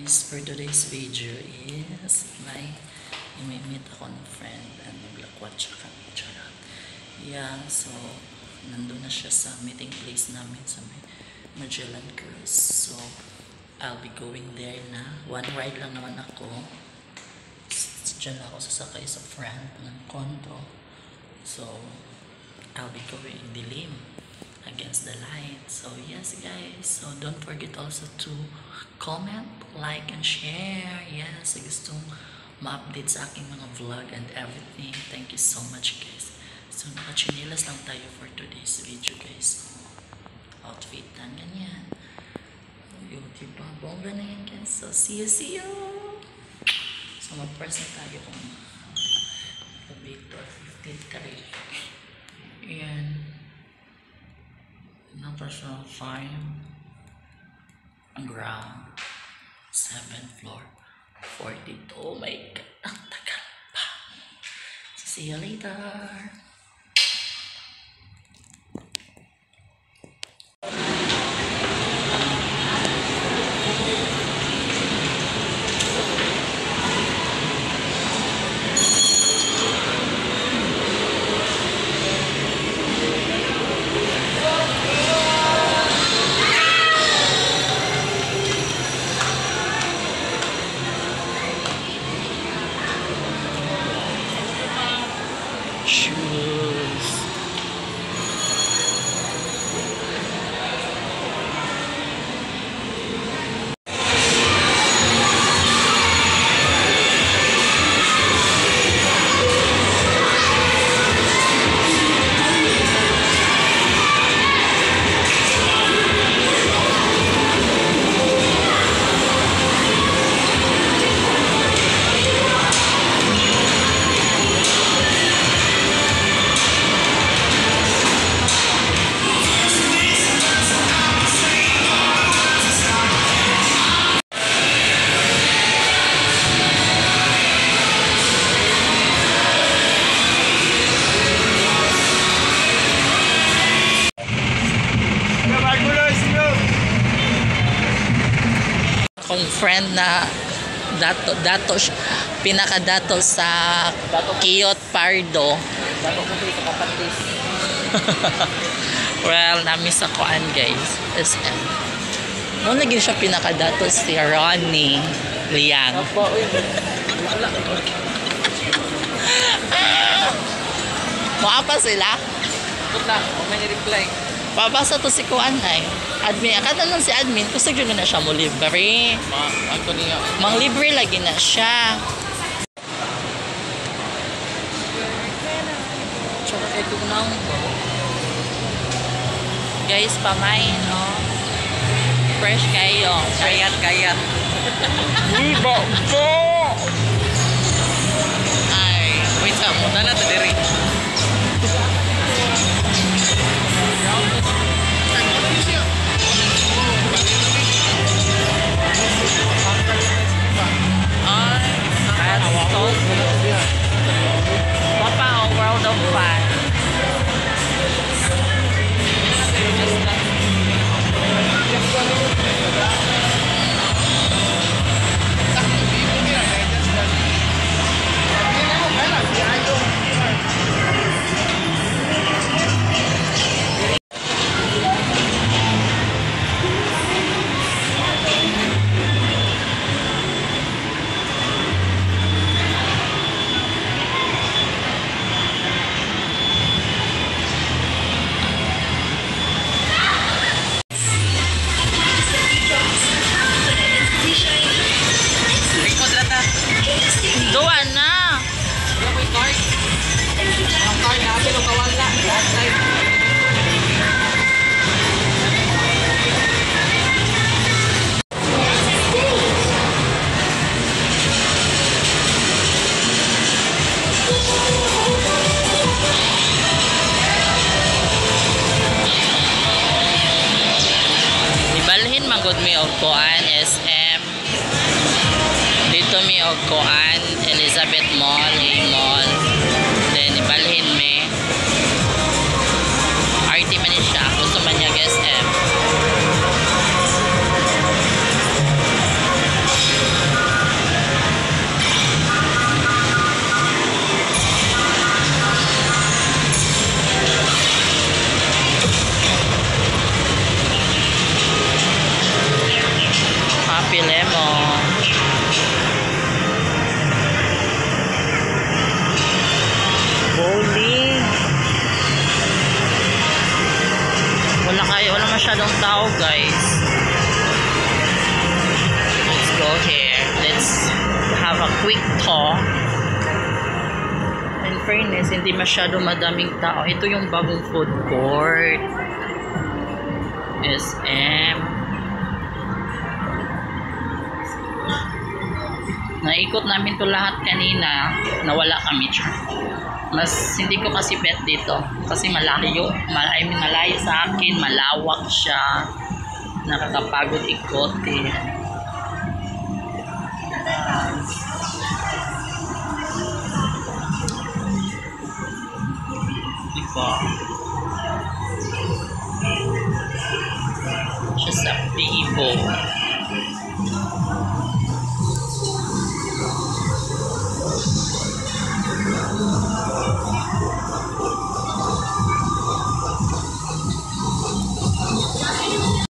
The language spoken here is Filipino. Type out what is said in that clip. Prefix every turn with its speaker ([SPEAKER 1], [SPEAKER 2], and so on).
[SPEAKER 1] guys, for today's video is may meet ako ng friend and maglakwat siya kami. Charot. Yeah, so nandun na siya sa meeting place namin sa Magellan Cruise. So I'll be going there na. One ride lang naman ako. Diyan ako sasakay sa front ng condo. So I'll be going dilim against the light. So yes guys, so don't forget also to comment, like, and share. Yes, gustong ma-update sa aking mga vlog and everything. Thank you so much guys. So naka-chinilas lang tayo for today's video guys. Outfit na ganyan. Yung diba, bongga na yan guys. So see you. So mag-press na tayo kung Victor 53. Ayan. Number 5 ang ground 7th floor 42. Oh my god, ang tagal pa. See you later. Akong friend na dato pinakadato sa Kiyot Pardo. Well, namiss ako guys. SM. Noon lagi siya pinakadato si Ronnie Liang. Maapa sila?
[SPEAKER 2] Puta, kung may reply.
[SPEAKER 1] Babasa to si Kuan ay. Admin, akala nun si admin, gusto nyo na siya mo libre. Mang libre lagi na siya. Tsaka ito na guys, pamain, no? Fresh kayo.
[SPEAKER 2] Kayat.
[SPEAKER 1] Iba po!
[SPEAKER 2] Ay, wait sa mo. Dala to diri.
[SPEAKER 1] Papa, World of Fun. Doan na.
[SPEAKER 2] Ang card natin ang kawala. Last time.
[SPEAKER 1] Ibalhin magod mi og kuan SM. Dito mi og kuan Elizabeth Mall, A Mall. Then ibalhin mi. RT man siya. Gusto man niya SM. Happy Lemon. Bowling. Wala masyadong tao, guys. Let's go here. Let's have a quick talk. In fairness, hindi masyado madaming tao. Ito yung bagong food court. SM. Naikot namin to lahat kanina. Nawala kami. Mas hindi ko kasi bet dito. Kasi malayo. Malayo sa akin. Malawak siya. Nakakapagod ikot eh. Diba? Just a people.